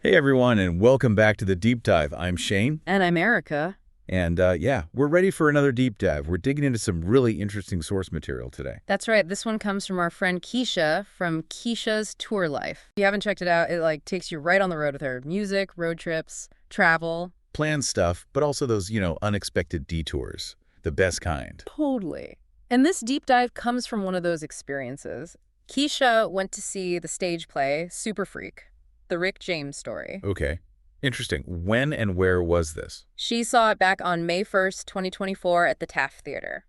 Hey everyone, and welcome back to the Deep Dive. I'm Shane. And I'm Erica. And yeah, we're ready for another deep dive. We're digging into some really interesting source material today. That's right. This one comes from our friend Kecia from Kecia's Tour Life. If you haven't checked it out, it takes you right on the road with her. Music, road trips, travel. Planned stuff, but also those, unexpected detours. The best kind. Totally. And this deep dive comes from one of those experiences. Kecia went to see the stage play Super Freak, the Rick James story. Okay. Interesting. When and where was this? She saw it back on May 1st, 2024 at the Taft Theater.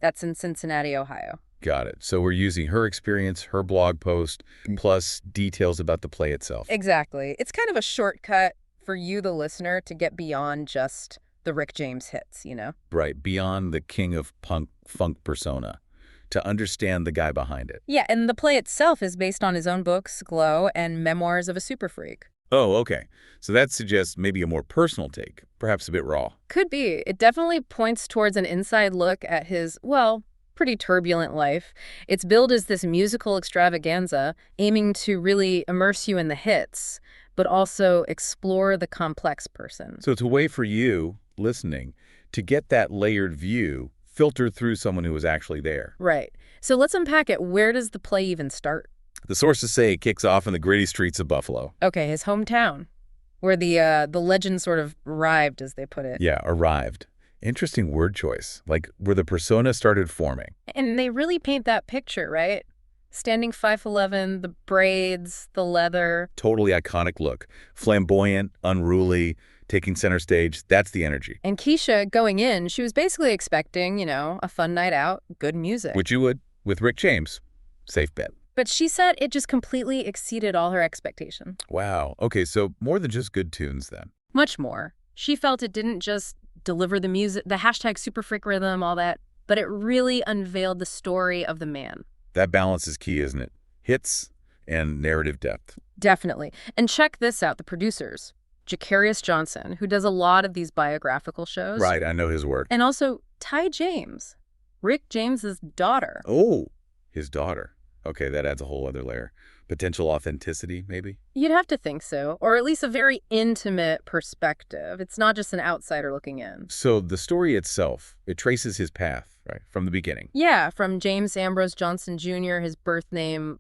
That's in Cincinnati, Ohio. Got it. So we're using her experience, her blog post, plus details about the play itself. Exactly. It's kind of a shortcut for you, the listener, to get beyond just the Rick James hits, you know? Right. Beyond the king of funk persona. To understand the guy behind it. Yeah, and the play itself is based on his own books, Glow, and Memoirs of a Super Freak. Oh, okay. So that suggests maybe a more personal take, perhaps a bit raw. Could be. It definitely points towards an inside look at his, pretty turbulent life. It's billed as this musical extravaganza, aiming to really immerse you in the hits, but also explore the complex person. So it's a way for you, listening, to get that layered view filtered through someone who was actually there. Right. So let's unpack it. Where does the play even start? The sources say it kicks off in the gritty streets of Buffalo. Okay, his hometown, where the legend sort of arrived, as they put it. Yeah, arrived. Interesting word choice, like where the persona started forming. And they really paint that picture, right? Standing 5'11", the braids, the leather. Totally iconic look. Flamboyant, unruly, taking center stage. That's the energy. And Kecia, going in, she was basically expecting, a fun night out, good music. Which you would with Rick James. Safe bet. But she said it just completely exceeded all her expectation. Wow. Okay, so more than just good tunes then. Much more. She felt it didn't just deliver the music, the hashtag Super Freak rhythm, all that, but it really unveiled the story of the man. That balance is key, isn't it? Hits and narrative depth. Definitely. And check this out, the producers. Jacarius Johnson, who does a lot of these biographical shows. Right, I know his work. And also Ty James, Rick James's daughter. Oh, his daughter. Okay, that adds a whole other layer. Potential authenticity, maybe? You'd have to think so, or at least a very intimate perspective. It's not just an outsider looking in. So the story itself, it traces his path, right, from the beginning. Yeah, from James Ambrose Johnson Jr., his birth name,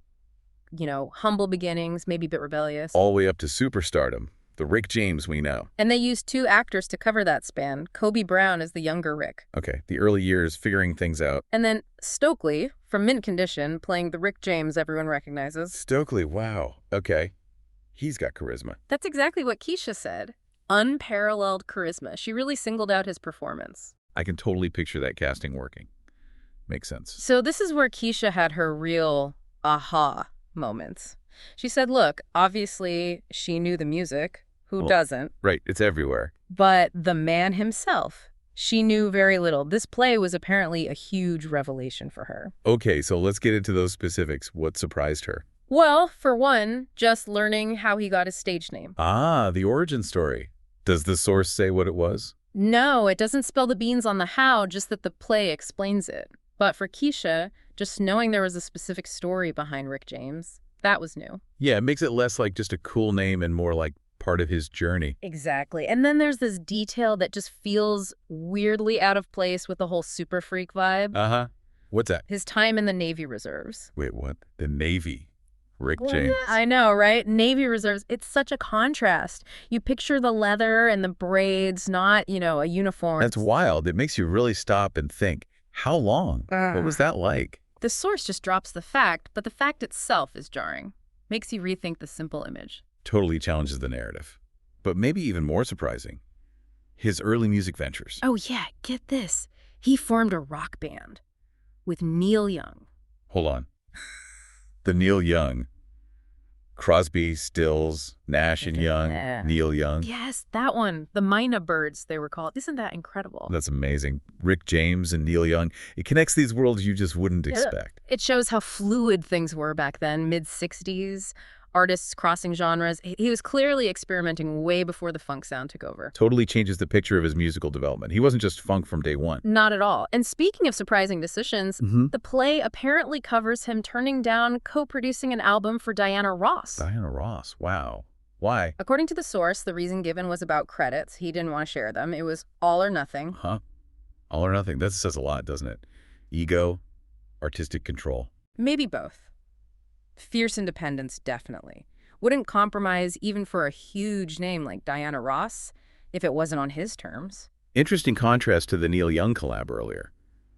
humble beginnings, maybe a bit rebellious. All the way up to superstardom. The Rick James we know. And they used 2 actors to cover that span. Kobe Brown as the younger Rick. Okay, the early years figuring things out. And then Stokely, from Mint Condition, playing the Rick James everyone recognizes. Stokely, wow. Okay. He's got charisma. That's exactly what Kecia said. Unparalleled charisma. She really singled out his performance. I can totally picture that casting working. Makes sense. So this is where Kecia had her real aha moments. She said, look, obviously she knew the music. Who doesn't? Right, it's everywhere. But the man himself, she knew very little. This play was apparently a huge revelation for her. Okay, so let's get into those specifics. What surprised her? Well, for one, just learning how he got his stage name. Ah, the origin story. Does the source say what it was? No, it doesn't spill the beans on the how, just that the play explains it. But for Kecia, just knowing there was a specific story behind Rick James, that was new. Yeah, it makes it less like just a cool name and more like part of his journey. Exactly. And then there's this detail that just feels weirdly out of place with the whole Super Freak vibe. Uh-huh. What's that? His time in the Navy Reserves. Wait, what? The Navy. Rick James. I know, right? Navy Reserves. It's such a contrast. You picture the leather and the braids, not, a uniform. That's wild. It makes you really stop and think. How long? What was that like? The source just drops the fact, but the fact itself is jarring. Makes you rethink the simple image. Totally challenges the narrative. But maybe even more surprising, his early music ventures. Oh yeah, get this. He formed a rock band with Neil Young. Hold on. The Neil Young. Crosby, Stills, Nash and Young, Neil Young. Yes, that one. The Mina Birds, they were called. Isn't that incredible? That's amazing. Rick James and Neil Young. It connects these worlds you just wouldn't expect. It shows how fluid things were back then, mid-'60s. Artists crossing genres. He was clearly experimenting way before the funk sound took over. Totally changes the picture of his musical development. He wasn't just funk from day one. Not at all. And speaking of surprising decisions, the play apparently covers him turning down co-producing an album for Diana Ross. Diana Ross, wow. Why? According to the source, the reason given was about credits. He didn't want to share them. It was all or nothing. Huh? All or nothing. That says a lot, doesn't it? Ego, artistic control. Maybe both. Fierce independence, definitely. Wouldn't compromise even for a huge name like Diana Ross if it wasn't on his terms. Interesting contrast to the Neil Young collab earlier.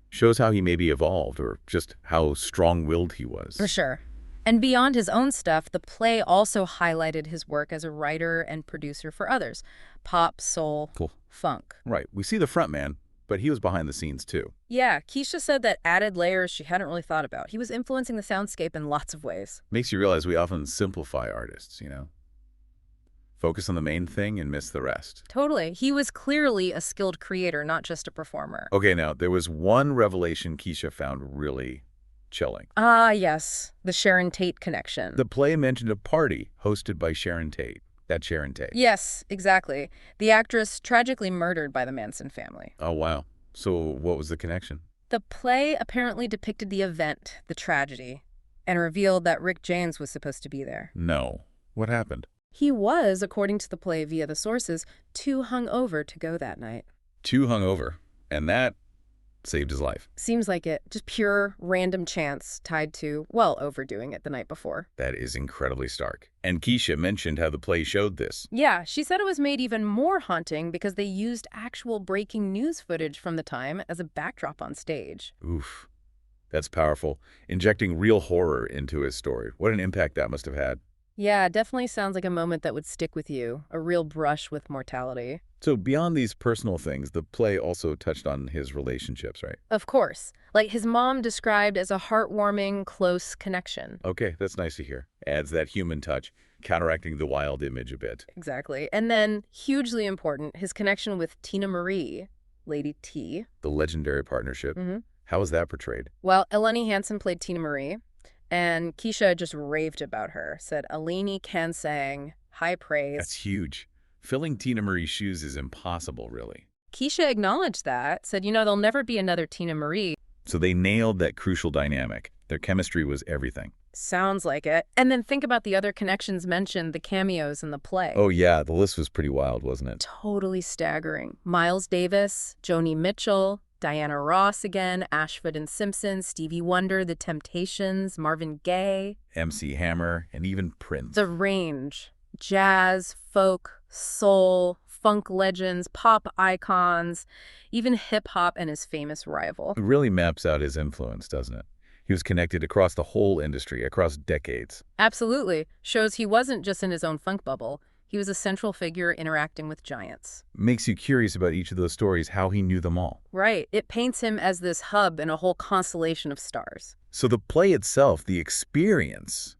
Shows how he maybe evolved, or just how strong-willed he was. For sure. And beyond his own stuff, the play also highlighted his work as a writer and producer for others. Pop, soul, Cool. funk. Right. We see the front man, but he was behind the scenes too. Yeah, Kecia said that added layers she hadn't really thought about. He was influencing the soundscape in lots of ways. Makes you realize we often simplify artists, you know? Focus on the main thing and miss the rest. Totally. He was clearly a skilled creator, not just a performer. Okay, now, there was one revelation Kecia found really chilling. Ah, yes. The Sharon Tate connection. The play mentioned a party hosted by Sharon Tate. That Sharon Tate. Yes, exactly. The actress tragically murdered by the Manson family. Oh, wow. So what was the connection? The play apparently depicted the event, the tragedy, and revealed that Rick James was supposed to be there. No. What happened? He was, according to the play via the sources, too hungover to go that night. Too hungover. And that saved his life. Seems like it. Just pure random chance tied to, well, overdoing it the night before. That is incredibly stark. And Kecia mentioned how the play showed this. Yeah, she said it was made even more haunting because they used actual breaking news footage from the time as a backdrop on stage. Oof. That's powerful. Injecting real horror into his story. What an impact that must have had. Yeah, definitely sounds like a moment that would stick with you, a real brush with mortality. So beyond these personal things, the play also touched on his relationships, right? Of course. Like his mom described as a heartwarming, close connection. Okay, that's nice to hear. Adds that human touch, counteracting the wild image a bit. Exactly. And then, hugely important, his connection with Tina Marie, Lady T. The legendary partnership. How was that portrayed? Well, Eleni Hansen played Tina Marie, and Kecia just raved about her. Said Eleni can sang, high praise. That's huge. Filling Tina Marie's shoes is impossible, really. Kecia acknowledged that, said, there'll never be another Tina Marie. So they nailed that crucial dynamic. Their chemistry was everything. Sounds like it. And then think about the other connections mentioned, the cameos in the play. Oh yeah, the list was pretty wild, wasn't it? Totally staggering. Miles Davis, Joni Mitchell, Diana Ross again, Ashford and Simpson, Stevie Wonder, The Temptations, Marvin Gaye. MC Hammer, and even Prince. The range. Jazz, folk, soul, funk legends, pop icons, even hip-hop and his famous rival. It really maps out his influence, doesn't it? He was connected across the whole industry, across decades. Absolutely. Shows he wasn't just in his own funk bubble. He was a central figure interacting with giants. Makes you curious about each of those stories, how he knew them all. Right. It paints him as this hub in a whole constellation of stars. So the play itself, the experience,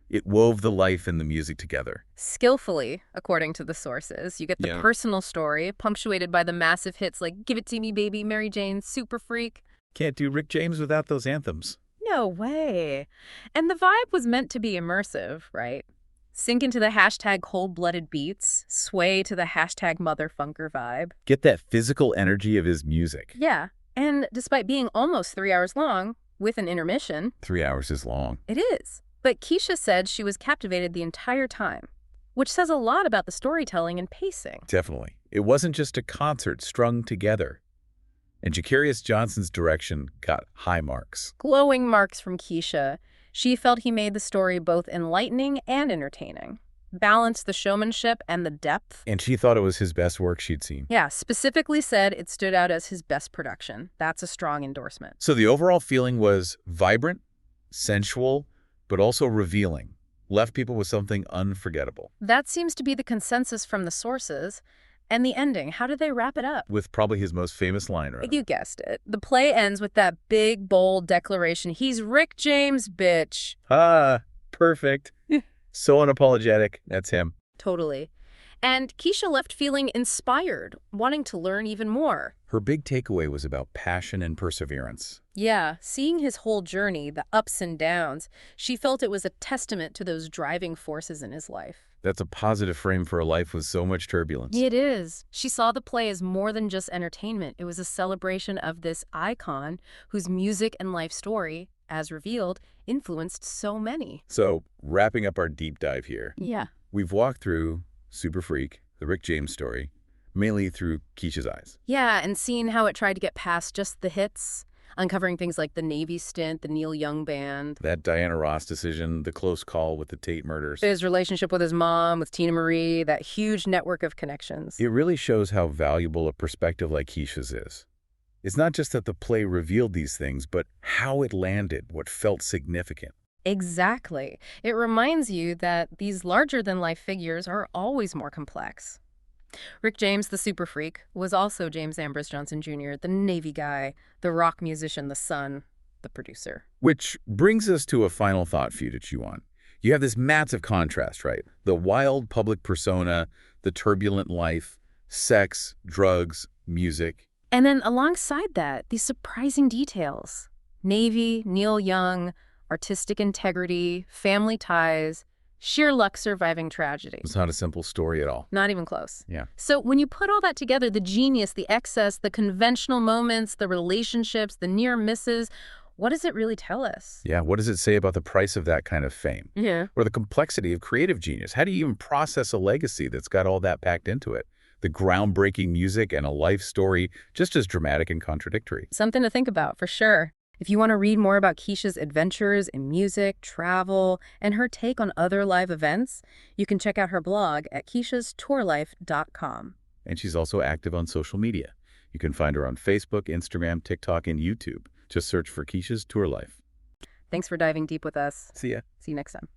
it wove the life and the music together. Skillfully, according to the sources. You get the personal story, punctuated by the massive hits like Give It To Me Baby, Mary Jane, Super Freak. Can't do Rick James without those anthems. No way. And the vibe was meant to be immersive, right? Sink into the hashtag cold-blooded beats, sway to the hashtag motherfunker vibe. Get that physical energy of his music. Yeah. And despite being almost 3 hours long, with an intermission. 3 hours is long. It is. But Kecia said she was captivated the entire time, which says a lot about the storytelling and pacing. Definitely. It wasn't just a concert strung together. And Jacarius Johnson's direction got high marks. Glowing marks from Kecia. She felt he made the story both enlightening and entertaining. Balanced the showmanship and the depth. And she thought it was his best work she'd seen. Yeah, specifically said it stood out as his best production. That's a strong endorsement. So the overall feeling was vibrant, sensual, but also revealing. Left people with something unforgettable. That seems to be the consensus from the sources. And the ending, how did they wrap it up? With probably his most famous line, right? You guessed it. The play ends with that big, bold declaration, he's Rick James, bitch. Ah, perfect. So unapologetic. That's him. Totally. And Kecia left feeling inspired, wanting to learn even more. Her big takeaway was about passion and perseverance. Yeah, seeing his whole journey, the ups and downs, she felt it was a testament to those driving forces in his life. That's a positive frame for a life with so much turbulence. It is. She saw the play as more than just entertainment. It was a celebration of this icon whose music and life story, as revealed, influenced so many. So, wrapping up our deep dive here. Yeah. We've walked through Super Freak, the Rick James story, mainly through Kecia's eyes. Yeah, and seeing how it tried to get past just the hits, uncovering things like the Navy stint, the Neil Young band, That Diana Ross decision, the close call with the Tate murders. his relationship with his mom, with Tina Marie, that huge network of connections. It really shows how valuable a perspective like Kecia's is. It's not just that the play revealed these things, but how it landed, what felt significant. Exactly. It reminds you that these larger-than-life figures are always more complex. Rick James, the super freak, was also James Ambrose Johnson Jr., the Navy guy, the rock musician, the son, the producer. Which brings us to a final thought for you to chew on. You have this massive contrast, right? The wild public persona, the turbulent life, sex, drugs, music. And then alongside that, these surprising details. Navy, Neil Young, artistic integrity, family ties, sheer luck surviving tragedy. It's not a simple story at all. Not even close. Yeah. So when you put all that together, the genius, the excess, the conventional moments, the relationships, the near misses, what does it really tell us? Yeah, what does it say about the price of that kind of fame? Yeah. Or the complexity of creative genius? How do you even process a legacy that's got all that packed into it? The groundbreaking music and a life story just as dramatic and contradictory. Something to think about, for sure. If you want to read more about Kecia's adventures in music, travel, and her take on other live events, you can check out her blog at keciastourlife.com. And she's also active on social media. You can find her on Facebook, Instagram, TikTok, and YouTube. Just search for Kecia's Tour Life. Thanks for diving deep with us. See ya. See you next time.